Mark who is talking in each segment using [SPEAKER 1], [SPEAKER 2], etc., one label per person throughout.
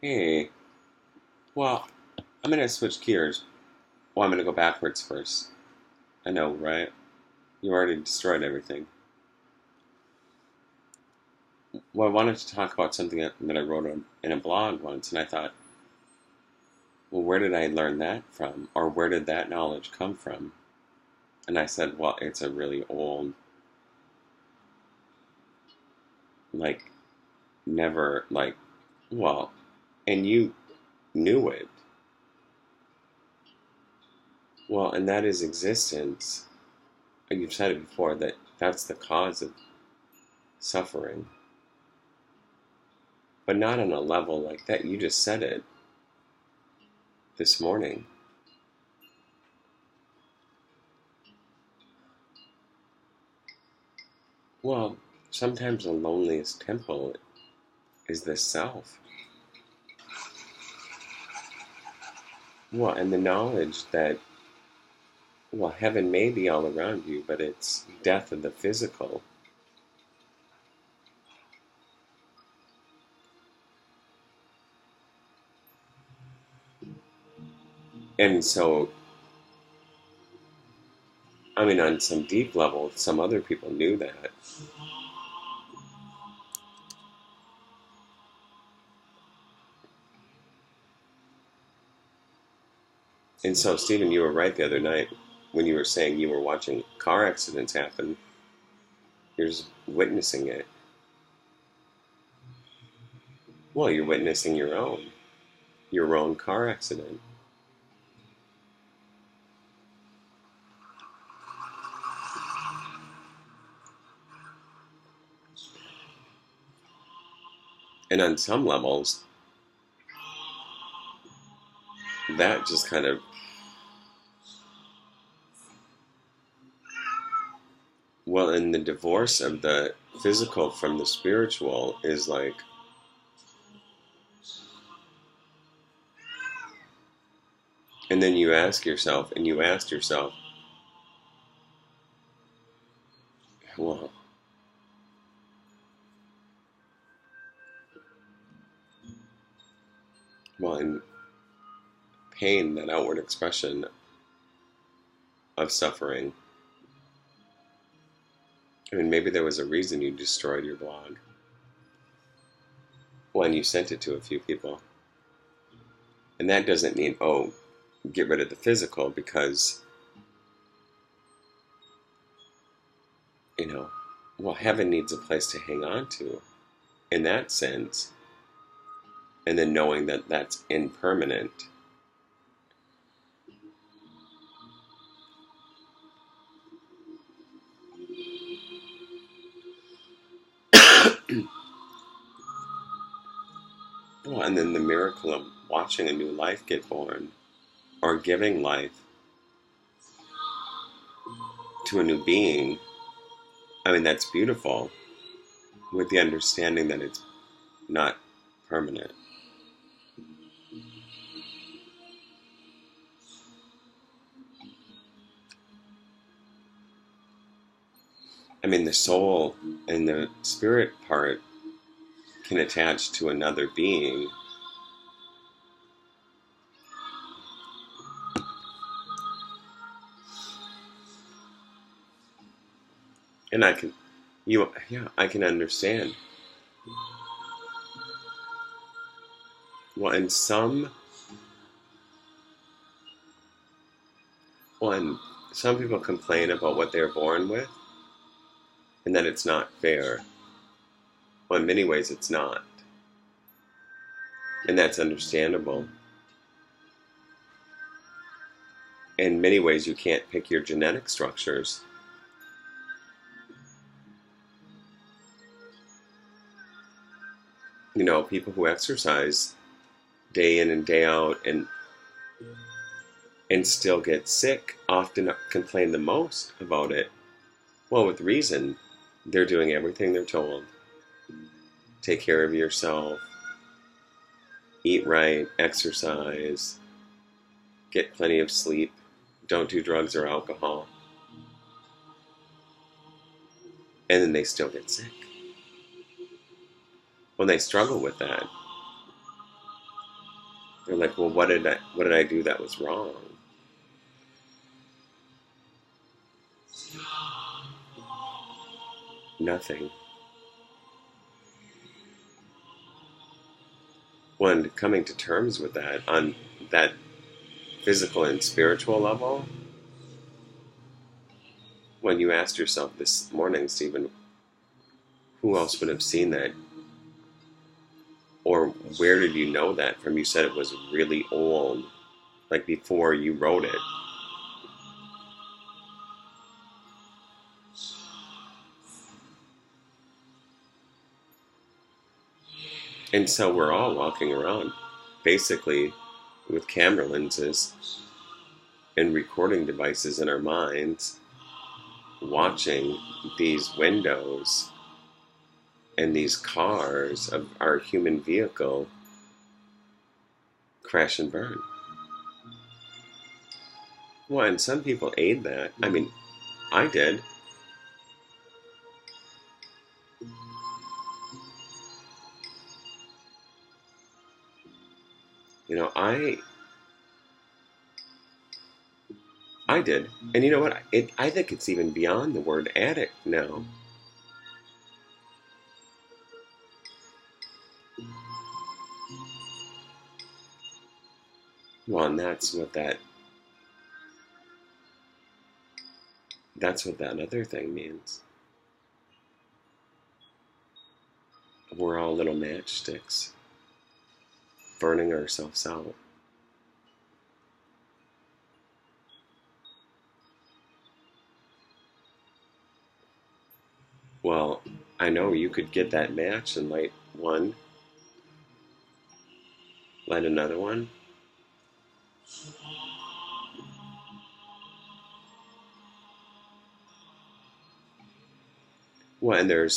[SPEAKER 1] Hey, well, I'm gonna switch gears. Well, I'm gonna go backwards first. I know, right? You already destroyed everything. Well, I wanted to talk about something that I wrote in a blog once, and I thought, well, where did I learn that from? Or where did that knowledge come from? And I said, well, it's a really old, like, never, like, well, and you knew it. Well, and that is existence. And you've said it before that that's the cause of suffering. But not on a level like that. You just said it this morning. Well, sometimes the loneliest temple is the self. Well, and the knowledge that, well, heaven may be all around you, but it's death of the physical. And so, I mean, on some deep level, some other people knew that. And so, Stephen, you were right the other night when you were saying you were watching car accidents happen. You're just witnessing it. Well, you're witnessing your own car accident. And on some levels, that just kind of, well, and the divorce of the physical from the spiritual is like, and then you ask yourself, and you asked yourself, well, in pain, that outward expression of suffering, I mean, maybe there was a reason you destroyed your blog. Well, and you sent it to a few people. And that doesn't mean, oh, get rid of the physical, because, you know, well, heaven needs a place to hang on to in that sense. And then knowing that that's impermanent. Well, and then the miracle of watching a new life get born, or giving life to a new being. I mean, that's beautiful, with the understanding that it's not permanent. I mean, the soul and the spirit part can attach to another being. And yeah, I can understand. Well, and well, and some people complain about what they're born with, and that it's not fair. Well, in many ways, it's not. And that's understandable. In many ways, you can't pick your genetic structures. You know, people who exercise day in and day out and still get sick often complain the most about it. Well, with reason. They're doing everything they're told. Take care of yourself, eat right, exercise, get plenty of sleep, don't do drugs or alcohol. And then they still get sick. Well, they struggle with that. They're like, well, what did I do that was wrong? Nothing. One, coming to terms with that on that physical and spiritual level, when you asked yourself this morning, Stephen, who else would have seen that? Or where did you know that from? You said it was really old, like before you wrote it. And so we're all walking around basically with camera lenses and recording devices in our minds, watching these windows and these cars of our human vehicle crash and burn. Well, and some people aid that. I mean, I did. You know, I did. And you know what? I think it's even beyond the word addict now. Well, and that's what that other thing means. We're all little matchsticks burning ourselves out. Well, I know you could get that match and light one, light another one. Well, and there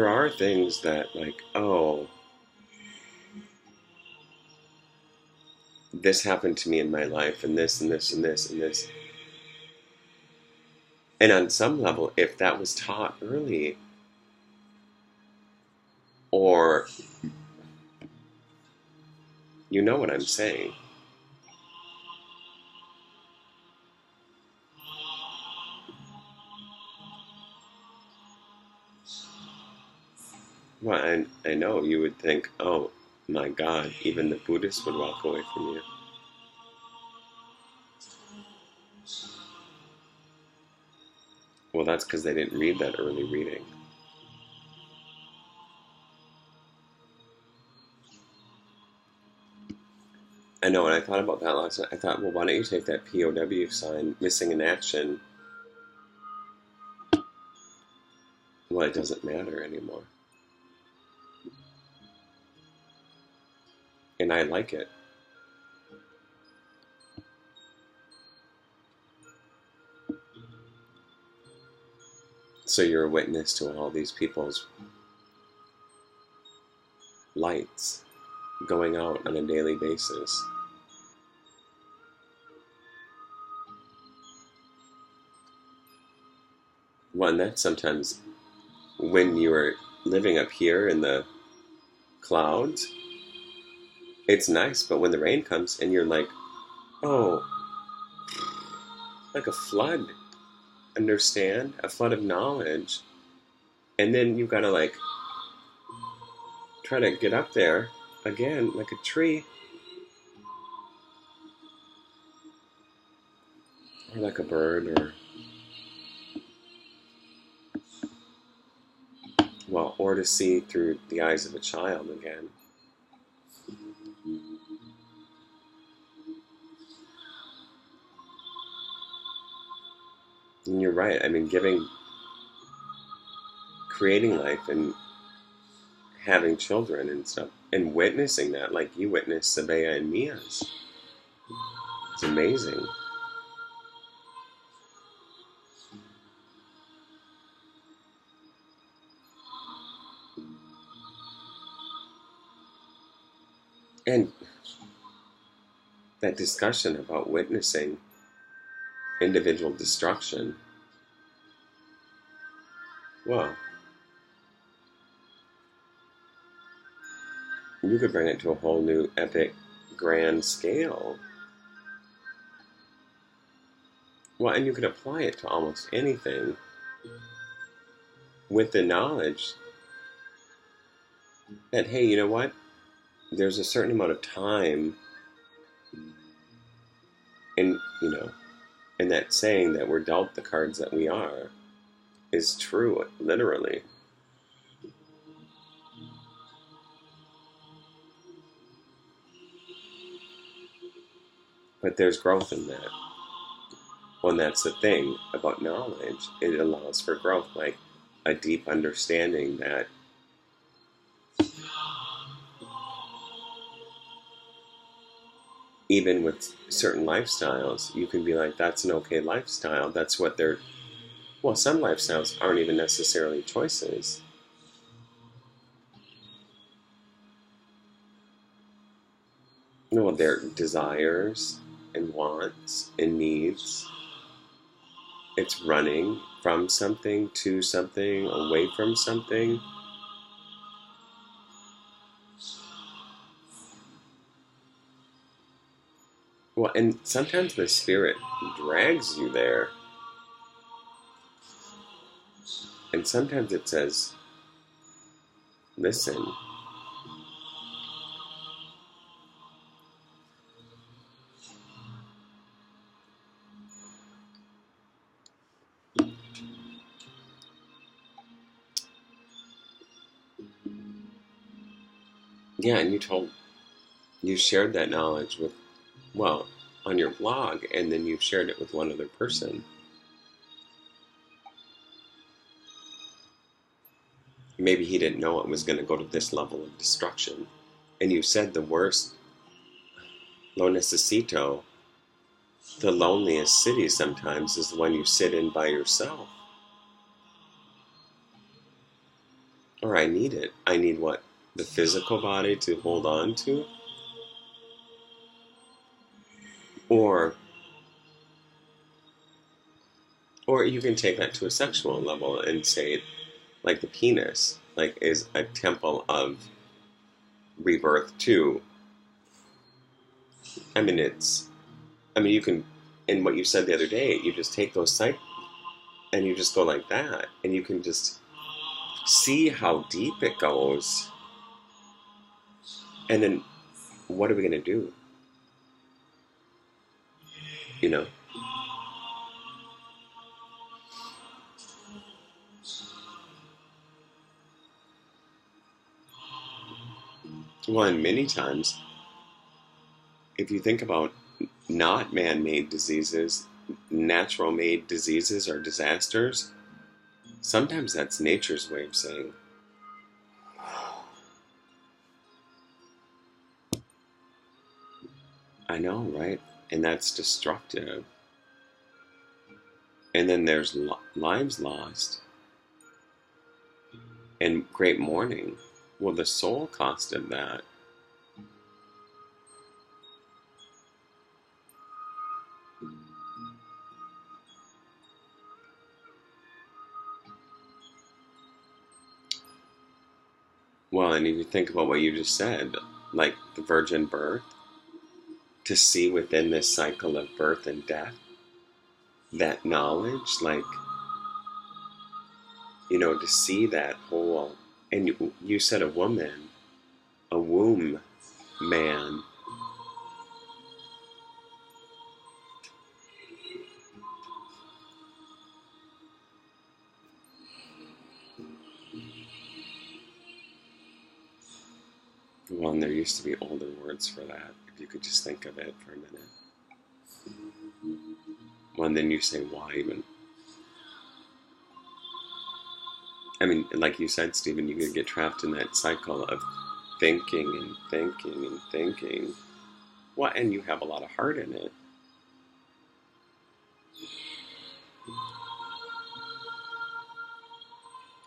[SPEAKER 1] are things that like, oh, this happened to me in my life, and this and this and this and this. And on some level, if that was taught early, or you know what I'm saying. Well, I know you would think, oh my God, even the Buddhists would walk away from you. Well, that's because they didn't read that early reading. I know, and I thought about that last night. I thought, well, why don't you take that POW sign, missing in action? Well, it doesn't matter anymore. And I like it. So you're a witness to all these people's lights going out on a daily basis. One that sometimes when you're living up here in the clouds, it's nice, but when the rain comes and you're like, oh, like a flood, understand? A flood of knowledge. And then you've got to like try to get up there again, like a tree, or like a bird, or to see through the eyes of a child again. And you're right. I mean, creating life and having children and stuff, and witnessing that, like you witnessed Sabea and Mia's. It's amazing. And that discussion about witnessing individual destruction, well, you could bring it to a whole new epic grand scale. Well, and you could apply it to almost anything with the knowledge that, hey, you know what? There's a certain amount of time in, and that saying that we're dealt the cards that we are is true, literally. But there's growth in that. Well, and that's the thing about knowledge. It allows for growth, like a deep understanding that even with certain lifestyles, you can be like, that's an okay lifestyle. That's what they're, well, some lifestyles aren't even necessarily choices. No, they're desires and wants and needs. It's running from something to something, away from something. Well, and sometimes the spirit drags you there. And sometimes it says, listen. Yeah, and you shared that knowledge with, well, on your blog, and then you've shared it with one other person. Maybe he didn't know it was going to go to this level of destruction. And you said the worst, lo necesito, the loneliest city sometimes is the one you sit in by yourself. Or I need it. I need what? The physical body to hold on to? Or you can take that to a sexual level and say, like the penis, like is a temple of rebirth too. You can, in what you said the other day, you just take those sites and you just go like that, and you can just see how deep it goes. And then what are we going to do? You know? Well, and many times, if you think about not man-made diseases, natural-made diseases or disasters, sometimes that's nature's way of saying, I know, right? And that's destructive. And then there's lives lost and great mourning. Well, the soul cost of that. Well, and if you think about what you just said, like the virgin birth, to see within this cycle of birth and death, that knowledge, like, to see that whole, and you said a woman, a womb man. Well, and there used to be older words for that, if you could just think of it for a minute. Well, and then you say, why even? Like you said, Stephen, you could get trapped in that cycle of thinking and thinking and thinking. Well, and you have a lot of heart in it.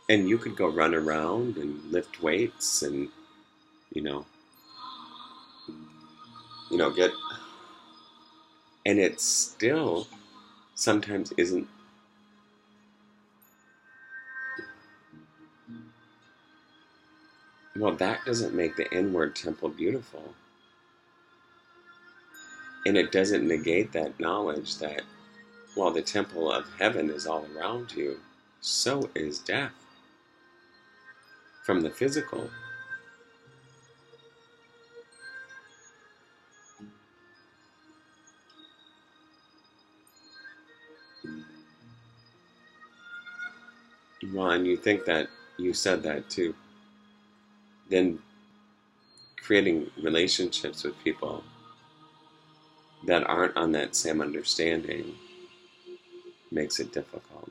[SPEAKER 1] And you could go run around and lift weights and, you know, get, and it still sometimes isn't. Well, that doesn't make the inward temple beautiful. And it doesn't negate that knowledge that while the temple of heaven is all around you, so is death from the physical. Well, and you think that you said that too. Then creating relationships with people that aren't on that same understanding makes it difficult.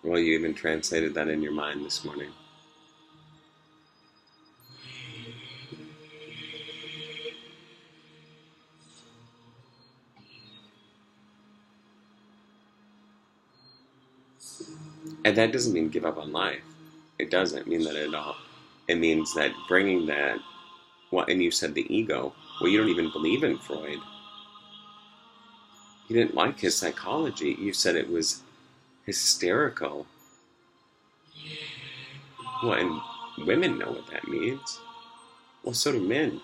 [SPEAKER 1] Well, you even translated that in your mind this morning. And that doesn't mean give up on life. It doesn't mean that at all. It means that bringing that, well, and you said the ego. Well, you don't even believe in Freud. You didn't like his psychology. You said it was hysterical. Well, and women know what that means. Well, so do men.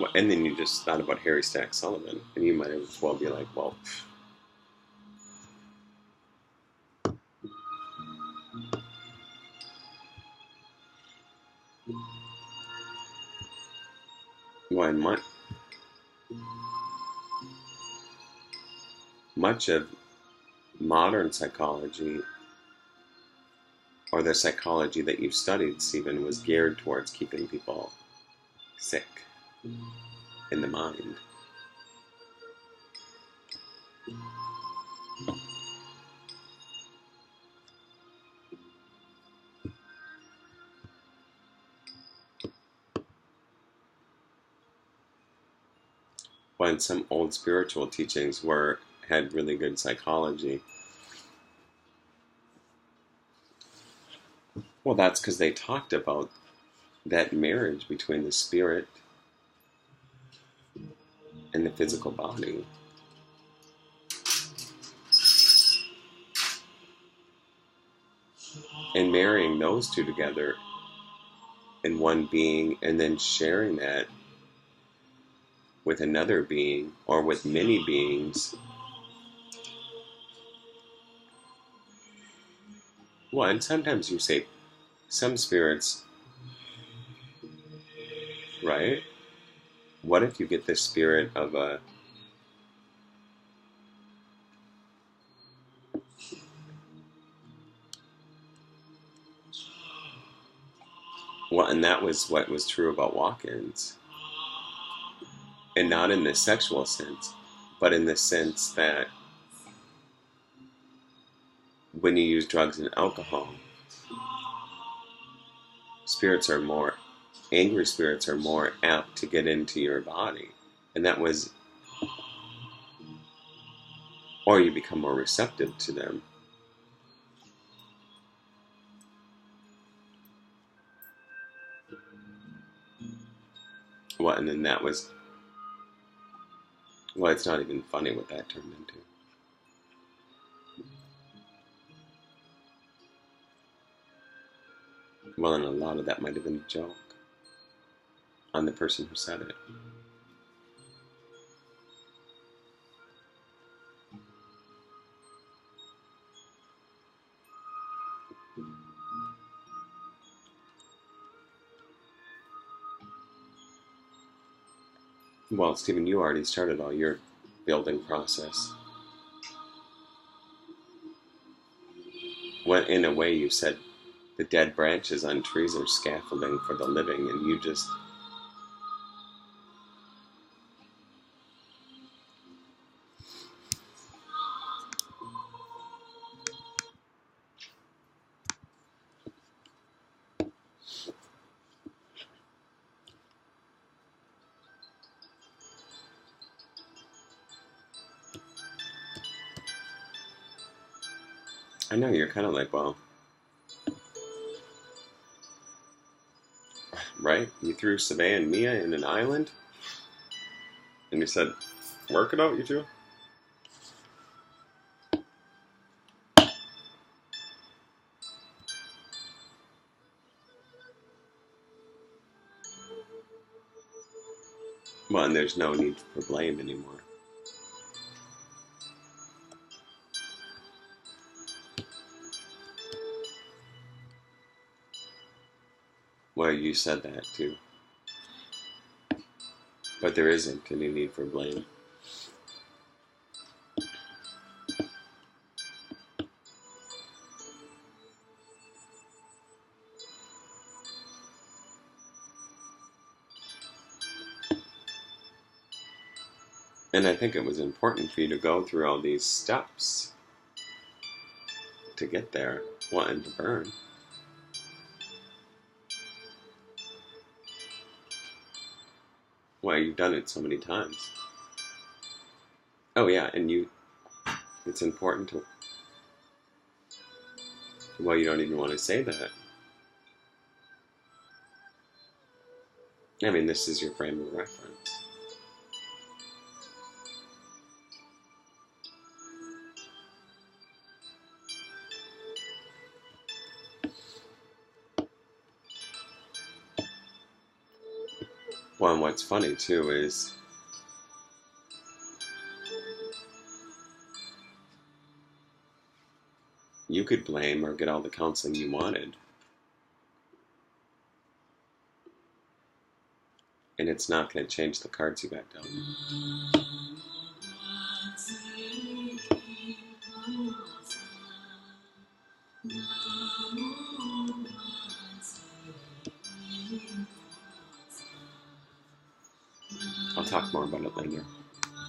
[SPEAKER 1] Well, and then you just thought about Harry Stack Sullivan, and you might as well be like, well, why much of modern psychology, or the psychology that you've studied, Stephen, was geared towards keeping people sick in the mind. When some old spiritual teachings had really good psychology, well, that's because they talked about that marriage between the spirit and the physical body. And marrying those two together in one being, and then sharing that with another being or with many beings. Well, and sometimes you say some spirits, right? What if you get the spirit of a, well, and that was what was true about walk-ins. And not in the sexual sense, but in the sense that when you use drugs and alcohol, spirits are more, angry spirits are more apt to get into your body. And that was, or you become more receptive to them. Well, and then that was, well, it's not even funny what that turned into. Well, and a lot of that might have been a joke on the person who said it. Well, Stephen, you already started all your building process. When, in a way, you said the dead branches on trees are scaffolding for the living, and you just, I know you're kind of like, well, right? You threw Savannah and Mia in an island, and you said, work it out, you two. Well, and there's no need for blame anymore. Well, you said that too. But there isn't any need for blame. And I think it was important for you to go through all these steps to get there, wanting to burn. Well, you've done it so many times. Oh yeah, and it's important to, well, you don't even want to say that. I mean, this is your frame of reference. Well, and what's funny too is you could blame or get all the counseling you wanted, and it's not going to change the cards you got dealt. I'll talk more about it later.